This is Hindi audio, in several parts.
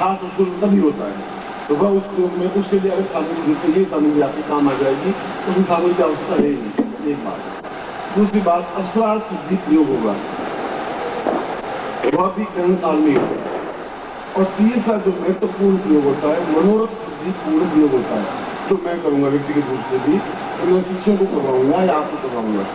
खास उसको तभी होता है, तो वह उस प्रयोग में उसके लिए अलग सामग्री देते, ये सामग्री आपके काम आ जाएगी, तो उन सामग्री की आवश्यकता है नहीं। एक बात। दूसरी बात, अवसर सिद्धि प्रयोग होगा, वह भी ग्रहण काल में होगा। और तीसरा जो महत्वपूर्ण प्रयोग होता है, मनोरथ सिद्धि पूर्ण प्रयोग होता है, जो मैं करूंगा व्यक्तिगत रूप से भी, मैं शिष्यों को करवाऊंगा या आपको करवाऊंगा।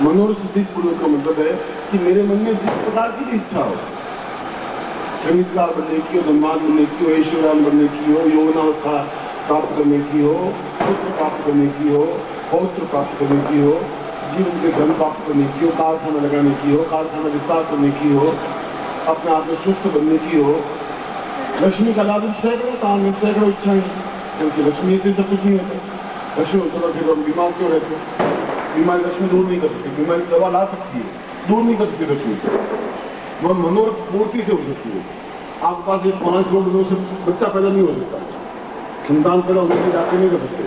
मनोरथ सिद्धि पूर्वक का मतलब है कि मेरे मन में जिस प्रकार की भी इच्छा हो, संगीतकार बनने की हो, धनवान बनने की हो, ऐश्वर्यान बनने की हो, यौवनावस्था प्राप्त करने की हो, पुत्र प्राप्त करने की हो, पौत्र प्राप्त करने की हो, जीवन के धन प्राप्त करने की हो, कारखाना लगाने की हो, कारखाना विस्तार करने की हो, अपने आप में स्वस्थ बनने की हो। लक्ष्मी का लाभ सैकड़ों काम में सैकड़ों इच्छाएं, क्योंकि लक्ष्मी से सब कुछ नहीं होता। लक्ष्मी होता तो फिर हम बीमार क्यों रहते? बीमारी लक्ष्मी दूर नहीं कर सकती, बीमारी दवा ला सकती है, दूर नहीं कर सकती लक्ष्मी। वह मनोरथ पूर्ति से हो सकती है। आपके पास एक 5 करोड़ रुपयों से बच्चा पैदा नहीं हो सकता, संतान पैदा होने की जाते नहीं कर सकते।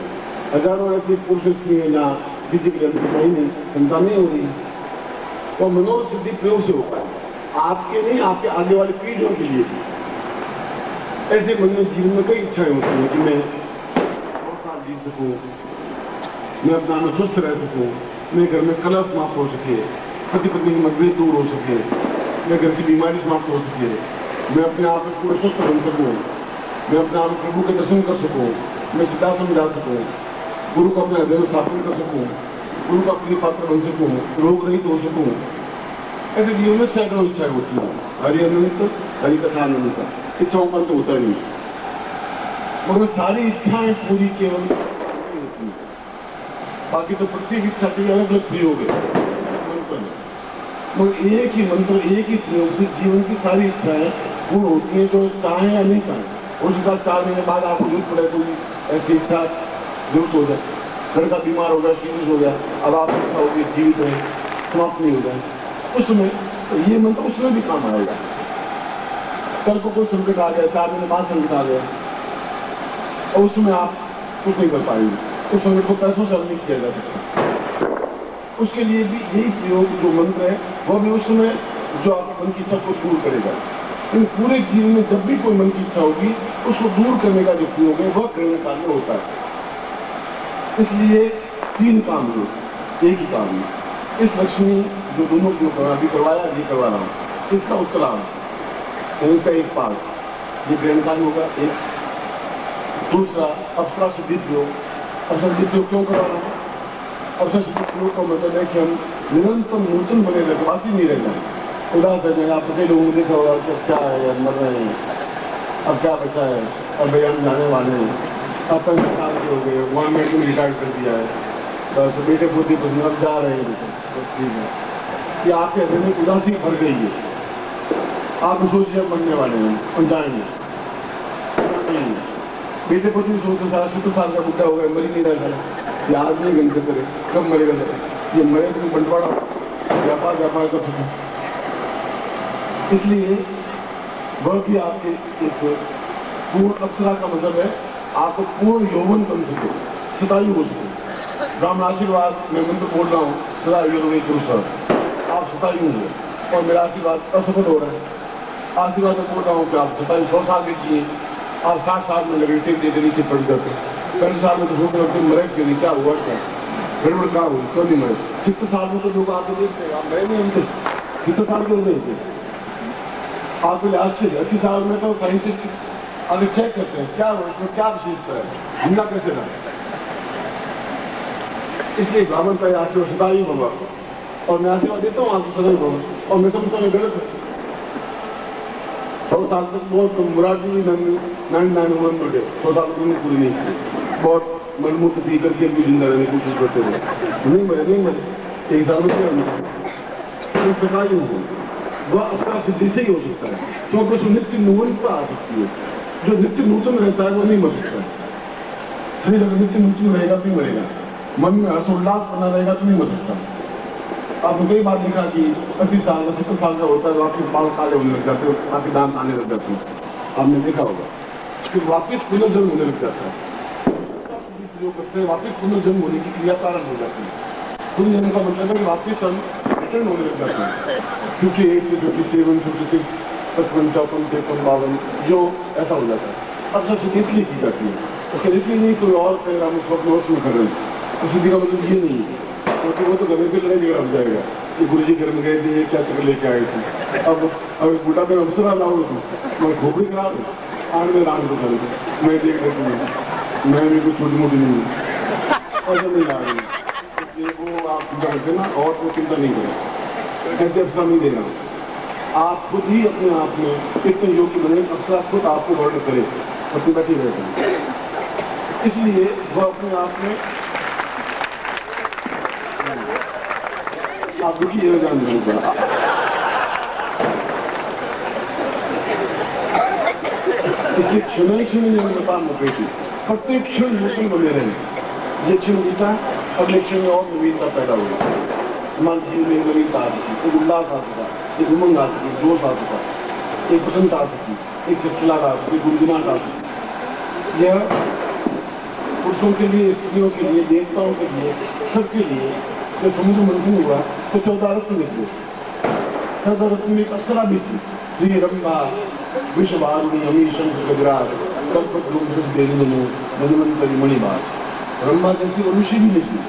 हजारों ऐसी पुरुष स्त्री है जहाँ फिजिकली नहीं, संतान नहीं हो रही है, तो मनोरथ सिद्धि प्रयोग से होता है। आपके नहीं, आपके आगे वाली पीढ़ियों के लिए भी। ऐसे मन में जीवन में कई इच्छाएं होती हैं कि मैं 100 साल जी सकूं, मैं अपना में स्वस्थ रह सकूं, मेरे घर में कलह समाप्त हो सके, पति पत्नी की मतभेद दूर हो सके, मेरे घर की बीमारी समाप्त हो सके, मैं अपने आप में पूरा स्वस्थ बन सकूं, मैं अपने आप में प्रभु के दर्शन कर सकूं, मैं सिद्धाश्रम जा सकूं, गुरु को अपने हृदय में स्थापन कर सकूं, गुरु का प्रिय पात्र बन सकूं, रोग रहित हो सकूं। ऐसे जीवन में सैकड़ों इच्छाएं होती हैं। हरि अनंत, हरि कथा अनंत, इच्छाओं पर तो होता नहीं, मगर सारी इच्छाएं पूरी केवल नहीं होती है। बाकी तो प्रत्येक इच्छा के अलग अलग प्रयोग है मंत्र में, मगर एक ही मंत्र, एक ही प्रयोग से जीवन की सारी इच्छाएं पूर्ण होती हैं, जो चाहें या नहीं चाहें। उसके बाद 4 महीने बाद आपको जरूरत पड़े कोई ऐसी इच्छा जरूरत हो जाए, लड़का बीमार हो गया, सीरियस हो गया, अब आप इच्छा होगी जीवित रहे, समाप्त नहीं हो जाए, उसमें तो ये मंत्र उसमें भी काम आएगा। कल को कोई संकट आ गया, 4 महीने बाद संकट आ गया, और उसमें आप कुछ नहीं कर पाएंगे, उस संकट को पैसों से हल नहीं किया जा सकता। उसके लिए भी यही प्रयोग जो मंत्र है, वह भी उस समय जो आपके मन की इच्छा को दूर करेगा। इन पूरे जीवन में जब भी कोई मन की इच्छा होगी, उसको दूर करने का जो प्रयोग है वह ग्रहण काल में होता है। इसलिए 3 काम हुए एक ही काम में। इस लक्ष्मी जो दोनों प्रयोग अभी करवाया, ये करवा रहा हूँ, इसका उत्तरार्ध, इसका एक पार्ट ये ग्रहण काल होगा। एक दूसरा अप्सरा सिद्धि प्रयोग। अप्सरा सिद्धि प्रयोग क्यों करवा रहा हूँ? अप्सरा सिद्धि प्रयोग का मतलब है कि हम निरंतर नूतन बने रहे, वासी नहीं रह जाए, उदास रह जाए। आप कई लोगों को देखा होगा कि अब क्या है, मर रहे हैं, अब क्या बचा है, अब बयान जाने वाले हैं, अब 35 साल के हो गए, गवर्नमेंट ने रिटायर कर दिया है, बस बेटे पोती पसंद अब जा रहे हैं, ठीक है, कि आपके हृदय में उदासी भर गई है। आप सोचिए बनने वाले हैं और जाएंगे, बेटे पोती सोचते 70 साल का बुढ़ा हो गया, मर ही नहीं रहा था, आज नहीं गंज करे, कब मरेगा जरा, ये मरे तो बंटवाड़ा व्यापार कर सके। इसलिए वह भी आपके एक पूर्ण अप्सरा का मतलब है आपको पूर्ण यौवन बन सके, सतायु हो सके। ब्राह्मण आशीर्वाद मैं मंत्र बोल रहा हूँ, सदा यूरोवे पुरुष, आप सतायु हो और मेरा आशीर्वाद असफल हो रहा है। आशीर्वाद में बोल रहा हूँ कि आप सतायु 100 साल के जिए, आप 60 साल में लगे टेक देते नीचे पड़ जाते, 50 साल में तो सोच रहे मरे क्यों नहीं, क्या हुआ, क्या गड़बड़ क्या हुई, क्यों नहीं मरे। 70 साल में तो लोग आके देखते हैं, आप मरे नहीं, हमसे 70 साल के हो गए थे, आपके लिए आश्चर्य। 80 साल में तो साइंटिस्ट अगर चेक करते हैं क्या हुआ, इसमें क्या विशेषता है, जिंदा कैसे रहा। इसलिए ब्राह्मण का आशीर्वाद सदाई होगा, और मैं आशीर्वाद देता हूँ आपको सदाई होगा, और मैं समझता हूँ गलत है। 100 साल तक बहुत मुराद जी 99 उम्र मर गए, 100 साल की पूरी नहीं, बहुत मलमूत्र पी करके भी जिंदा रहने की कोशिश करते थे, नहीं मरे 1 साल में क्या सदाई होगा। वह अप्सरा सिद्धि से ही हो सकता है, क्योंकि उसमें नित्य नूतनता आ सकती है। जो नित्य नूतन रहता है वो नहीं मर सकता है। शरीर अगर नित्य नूतन रहेगा तो मरेगा, मन में हर्षोल्लास बना रहेगा तो नहीं मर सकता। आपने कई बार देखा कि 80 साल 70 साल का होता है, वापिस बाल काले होने लग जाते हैं, काफी दांत आने लग जाते हैं, आपने देखा होगा, फिर वापिस पुनर्जन्म होने लग जाता है। प्रयोग करते हैं, वापिस पुनर्जन्म होने की क्रिया प्रारंभ हो जाती है। पुनर्जन्म का मतलब है कि वापिस हम रिटर्न होने लग जाते हैं, 58 से 57, 56, 55, 54, 53, 52 जो ऐसा हो जाता है। अब सबसे इसलिए की जाती है, उसके इसलिए नहीं कोई और फिर हम उस वक्त नोट्स में कर रहे हैं। अब सीधी का मतलब ये नहीं है, क्योंकि वो तो घर के लड़ाई झगड़ा हो जाएगा कि गुरु जी घर में गए थे, ये क्या चक्कर लेके आए थे। अब इस बूटा पे अवसर आ लाओ तो मैं खोपड़ी करा दूँ, आग में राम को कर दूँ, मैं देख लेती हूँ, मैं भी कोई छोटी मोटी नहीं हूँ, ऐसा नहीं ला रही। इसलिए वो आप चिंता करते ना, और कोई चिंता नहीं करें, ऐसे अवसर नहीं देना। आप खुद ही अपने आप में इतने योग्य बने, अवसर खुद आपको वर्णन करे, अपनी बैठी रहते हैं। इसलिए वह अपने आप में आप दुखी जान नहीं पड़ा। इसलिए क्षण बता बेटी प्रत्येक क्षण नूतन बने रहे। ये क्षण बीता, अगले क्षण में और नवीनता पैदा हुई, हमारे जीवन में नवीनता आ सकी, एक उल्लास आ सका, एक उमंग आ सकी, जोश आ सका, एक पसंद आ सकी, एक चिड़चिड़ाहट आ सकी, गुनगुनाहट आ सकी। यह पुरुषों के लिए, स्त्रियों के लिए, देवताओं के लिए, सबके लिए जब समुद्र मंथन हुआ तो 14 रत्न निकले। 14 रत्न में एक अप्सरा भी थी, श्री रंभा, विश्ववारुणी, अमी, शंख, गजराज, कल्पद्रुम, देवदनु, धन्वंतरी, मणिबार। रंभा जैसी ऋषि भी निकली।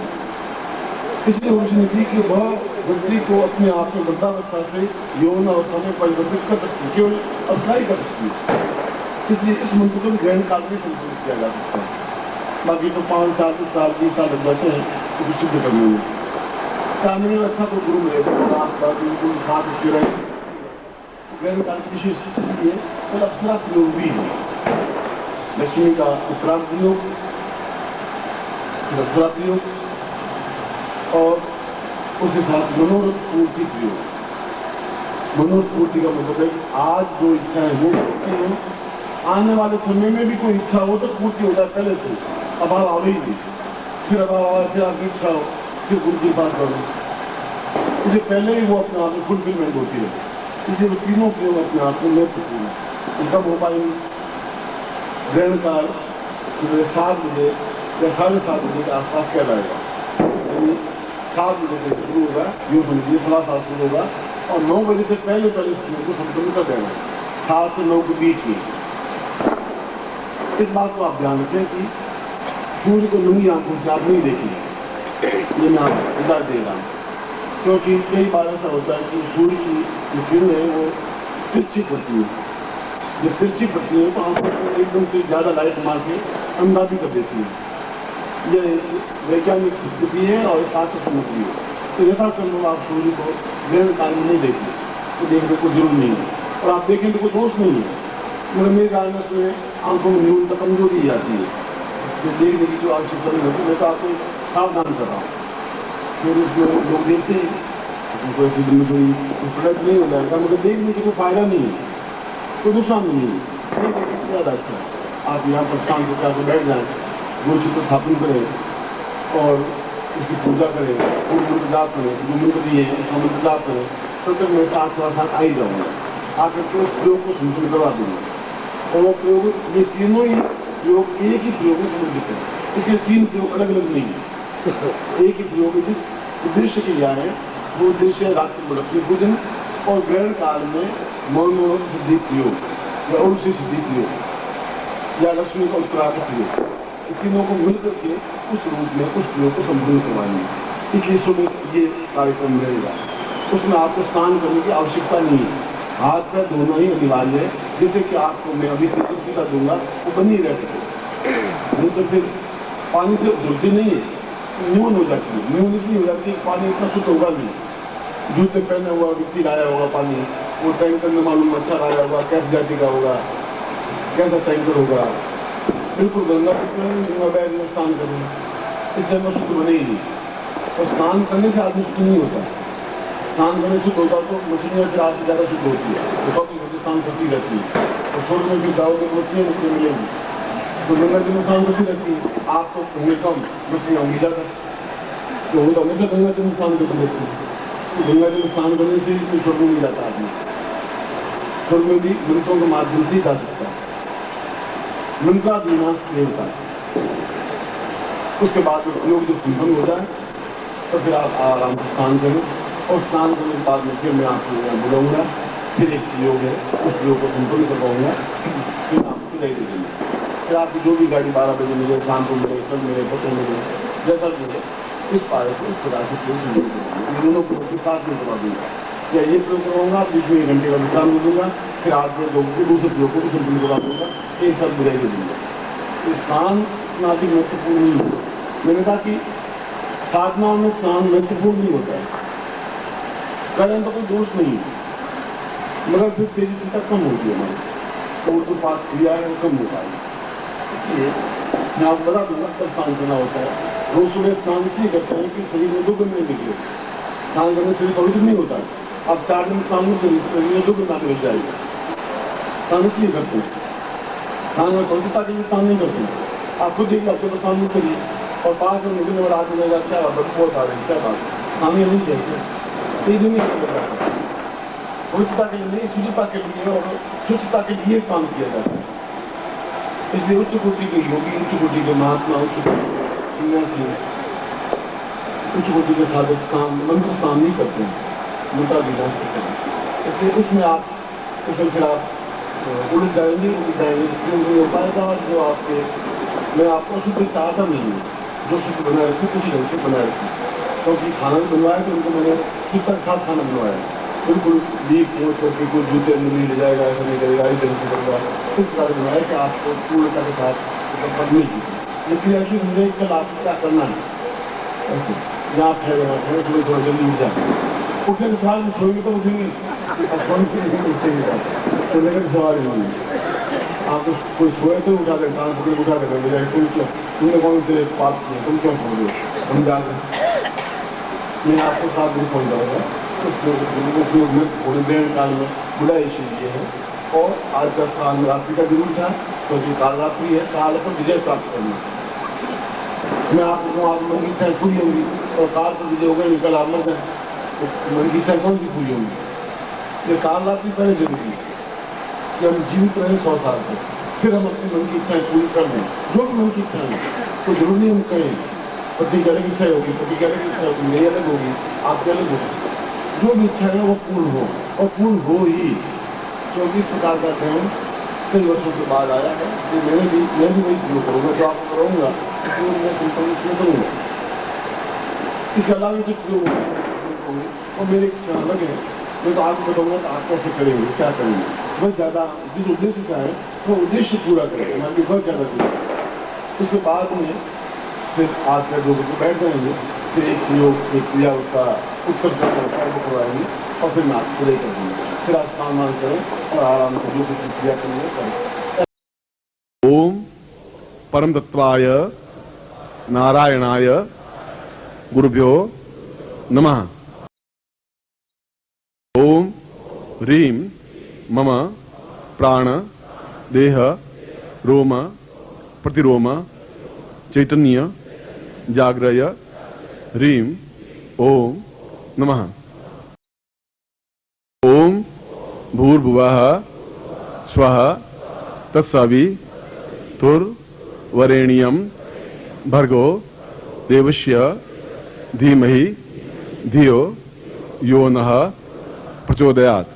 इसलिए ऋषि निकली कि वह व्यक्ति को अपने आप में वृद्धावस्था से यौन अवस्था में परिवर्तित कर सकती है, केवल अप्सरा ही कर सकती है। इसलिए इस मंत्र को ग्रहण काल में संशोधित किया जा सकता है। बाकी तो 5 साल, 10 साल, 20 साल लग जाते हैं तो सिद्ध करने में। चाहने में अच्छा कोई गुरु मिले, बिल्कुल साथ रहे। ग्रहण काल की विशेष इसलिए तो अप्सरा प्रयोग भी है। लक्ष्मी का उत्तरार्ध प्रयोग, अप्सरा प्रयोग, और उसके साथ मनोरथ पूर्ति प्रयोग। मनोरथ पूर्ति का मतलब है आज जो इच्छाएं हो सकती हैं, आने वाले समय में भी कोई इच्छा हो तो पूर्ति हो जाए पहले से, अभाव आवे ही नहीं। फिर अभाव आए, फिर आपकी इच्छा हो, फिर गुरु की बात करो, इससे पहले ही वो अपने आप में फुलफिलमेंट होती है। इसलिए वो तीनों प्रयोग अपने आप में महत्वपूर्ण है। कब हो पाएंगे? ग्रहण काल 7 बजे या 7:30 बजे के आसपास क्या जाएगा, यानी 7 बजे से शुरू होगा, यूँ समझिए 7:15 शुरू होगा, और 9 बजे से पहले को संपन्न कर देगा, 7 से 9 के बीच में। इस बात को आप ध्यान रखें कि सूर्य को नंगी आंखों से आप नहीं देखेंगे, ये मैं आपको हिदायत दे रहा हूँ। क्योंकि कई बार ऐसा होता है कि सूर्य की जो किरण है वो तिरछी पड़ती है। जब तिरछी पड़ती है तो आंखों को एकदम से ज़्यादा लाइट मार के अंधा भी कर देती है। यह वैज्ञानिक स्थिति है और शास्त्र सम्मत भी है। तो यथासंभव आप सूर्य को ग्रहण काल में नहीं देखें, तो देखने को जरूर नहीं है, और आप देखें तो कोई दोष नहीं है, मगर मेरे ख्याल में उसमें आंखों में न्यूनतम कमजोरी ही आती है, जो देखने की जो आवश्यकता नहीं होती। मैं तो आपको सावधान कर रहा हूँ। फिर उसमें लोग देखते हैं, उनको ऐसी कोई प्रोडक्ट नहीं हो जाएगा, मगर देखने से कोई फायदा नहीं है, कोई नुकसान नहीं है, ज़्यादा अच्छा है। आप यहाँ पर शाम को जाकर बैठ जाएँ, गुरु चित्र स्थापन करें और उसकी पूजा करें, पूर्व मंत्र जाप करें, जो मंत्र दिए हैं उसका मंत्र जाप करें, तब तक मैं 7:15 आ ही जाऊँगा। आकर के उस प्रयोग को संपूर्ण करवा दूँगा। और वो प्रयोग, ये तीनों ही प्रयोग एक ही प्रयोग में संबंधित है, इसके 3 प्रयोग अलग अलग नहीं है। एक ही प्रयोग जिस उद्देश्य के लिए आए वो उद्देश्य है रात्रि को लक्ष्मी पूजन और ग्रहण काल में मनोरथ सिद्धि प्रयोग या और सिद्धि प्रयोग या लक्ष्मी का उत्तरार्थ प्रयोग। इन तीनों को मिलकर के उस रूप में उस प्रयोग को संपूर्ण करवाएंगे। इसलिए सुबह ये कार्यक्रम रहेगा। उसमें आपको स्नान करने की आवश्यकता नहीं है, हाथ पैर धोना ही अनिवार्य है, जिससे कि आपको मैं अभी तेजस्विता दूंगा वो बनी रह सके। नहीं तो फिर पानी से धुलती नहीं है, न्यून हो जाती है। न्यून इसलिए हो जाती है कि पानी इतना शुद्ध होगा नहीं। जूते पहने हुआ व्यक्ति लाया होगा पानी, वो टैंकर में मालूम अच्छा लाया होगा, कैसे जाति का होगा, कैसा टैंकर होगा, बिल्कुल गंगा बैग में स्नान करें, इस जन्म शुद्ध बने ही नहीं। और स्नान करने से आदमी शुद्ध नहीं होता। स्नान करने शुद्ध होता तो मछलियाँ फिर आपसे ज़्यादा शुद्ध होती है, तो कभी स्नान करती रहती है। और स्वर्ग में भी जाओगे तो मछलियाँ मिलेंगी, तो गंगा जी में स्नान करती रहती है। आप तो होंगे कम, मछलियाँ होंगी ज़्यादा, तो वो तो हमेशा गंगा जी में स्नान करती रहती है। तो गंगा जी में स्नान करने से कोई स्वर्ग में नहीं जाता आदमी, स्वर्ग में भी मंत्रों के माध्यम से ही जा सकता है। मंत्राधिनाश नहीं होता है। उसके बाद योग जो संपन्न हो जाए तो फिर आप आराम से स्नान करें, और स्नान करने के बाद में फिर मैं आपको बुलाऊंगा फिर एक योग है, उस योग को संतुलित करवाऊंगा, फिर आपको विदाई दे देंगे। फिर आपकी जो भी गाड़ी 12 बजे मिले, शाम को मिले, कल मिले, पता मिले, जैसा मिले इस पारे को इस प्रकार से दोनों को साथ में करवा दूंगा। या ये प्रयोग करवाऊंगा, बीच में 1 घंटे का विश्राम दे दूंगा, फिर आपके लोगों को दूसरे प्रयोग को भी संतुलित करवा दूंगा, एक साथ विदाई दे दूंगा। स्नान इतना अधिक महत्वपूर्ण नहीं है। मैंने कहा कि साधनाओं में स्नान महत्वपूर्ण नहीं होता है, करें तो कोई दोष नहीं है, मगर फिर तेजस्विता कम होती है हमारी, तो जो पाठ क्रिया है वो कम होता है। इसलिए मैं आपको बता दूंगा कब स्नान करना होता है। रोज सुबह स्नान इसलिए करते हैं कि शरीर में दुर्गंध नहीं निकले। स्नान करने से पवित्र नहीं होता है। आप 4 दिन स्नान नहीं करिए, शरीर में दुर्गंध आने लग जाएगी। स्नान इसलिए करते हैं, स्नान में पवित्रता के लिए स्नान नहीं करते हैं। आप खुद देखिए, आपके पास स्नान नहीं करिए और 5 दिन निकलने वाला आदमी लगा क्या बदबू आ रही क्या बात, स्नान नहीं चाहिए, तेज नहीं करता। पवित्रता के लिए नहीं, शुद्धता के लिए और स्वच्छता के लिए स्नान किया जाता है। इसलिए उच्च कोटि के योगी, उच्च कोटि के महात्मा, उच्च सन्यासी, उच्च कोटि के साधक स्नान, मंत्र स्नान नहीं करते हैं, मोटा विधान से करें। इसलिए उसमें आप उसमें फिर आप उड़ जाएंगे, क्योंकि हो पाएगा जो आपके, मैं आपको शुद्ध चाहता नहीं हूँ, जो शुद्ध बनाए रखे उसी ढंग से बनाए रखे, क्योंकि खाना भी बनवाया तो उनको मैंने शुद्ध के साथ खाना बनवाया, बिल्कुल लीक मोच करके कोई जूते नहीं ले जाएगा, ऐसा नहीं करेगा, इस ढंग से करेगा, इस प्रकार बनाया कि आपको पूर्णता के साथ पढ़ने की। लेकिन ऐसी हमने कल आपको क्या करना है, ऐसे यहाँ ठहरेगा सुबह थोड़ा जल्दी उठ जाए, उठने के साथ सोएंगे तो उठेंगे, अब फोन के उठेंगे तो लेकिन सवाल नहीं। आपको कोई सोए तो उठा दें, कान पकड़ उठा देगा, तुमने कौन से पाप किए, तुम क्यों छोड़ दो, हम जाते मैं आपको 7 दिन फोन करूँगा। उपयोग में थोड़ी देर काल में बुरा इसीलिए है। और आज का स्थान रात्रि का जरूर था, क्योंकि काल रात्रि है, काल पर विजय प्राप्त करना। मैं आपको आप मन की इच्छाएं पूरी होंगी और काल पर विजय होगा, निकल आप लोग मन की इच्छा कौन सी पूरी होंगी। ये काल रात्रि पहले जरूरी है कि हम जीवित रहें 100 साल तक, फिर हम अपनी मन की इच्छाएं पूरी कर दें। जो भी मन की इच्छा है तो जरूरी हम करें। पति की अलग इच्छा होगी, पति की अलग इच्छा होगी, मेरी अलग होगी, आपकी अलग होगी, जो भी इच्छा है वो पूर्ण हो और पूर्ण हो ही। क्योंकि इस प्रकार का ध्यान कई वर्षों के बाद आया है, इसलिए मैं भी वही प्रयोग करूँगा जो आपको कराऊंगा, इसलिए मैं संपन्न क्यों करूँगा। इसके अलावा कुछ प्रयोग होंगे और मेरी इच्छा अलग है, मैं तो आपको बताऊँगा तो आप कैसे करेंगे, क्या करेंगे। बहुत ज़्यादा जिस उद्देश्य का है वो उद्देश्य पूरा करेंगे, ना कि बहुत ज़्यादा करेंगे। उसके बाद में फिर आज का जो बैठ जाएंगे, फिर एक प्रयोग, एक क्रिया उसका उत्तर करना होता है वो करवाएंगे और फिर नाच पूरे कर देंगे। फिर आप स्नान करें और आराम से जो कुछ क्रिया करेंगे करें। ओम परम तत्वाय नारायणाय गुरुभ्यो नमः। ओम ह्रीं मम प्राण देह रोम प्रतिरोम चैतन्य जाग्रय ह्रीं ओम नमः। ओम भूर्भुवः स्वः तत्सवितुर्वरेण्यं भर्गो देवस्य धीमहि धियो यो नः प्रचोदयात्।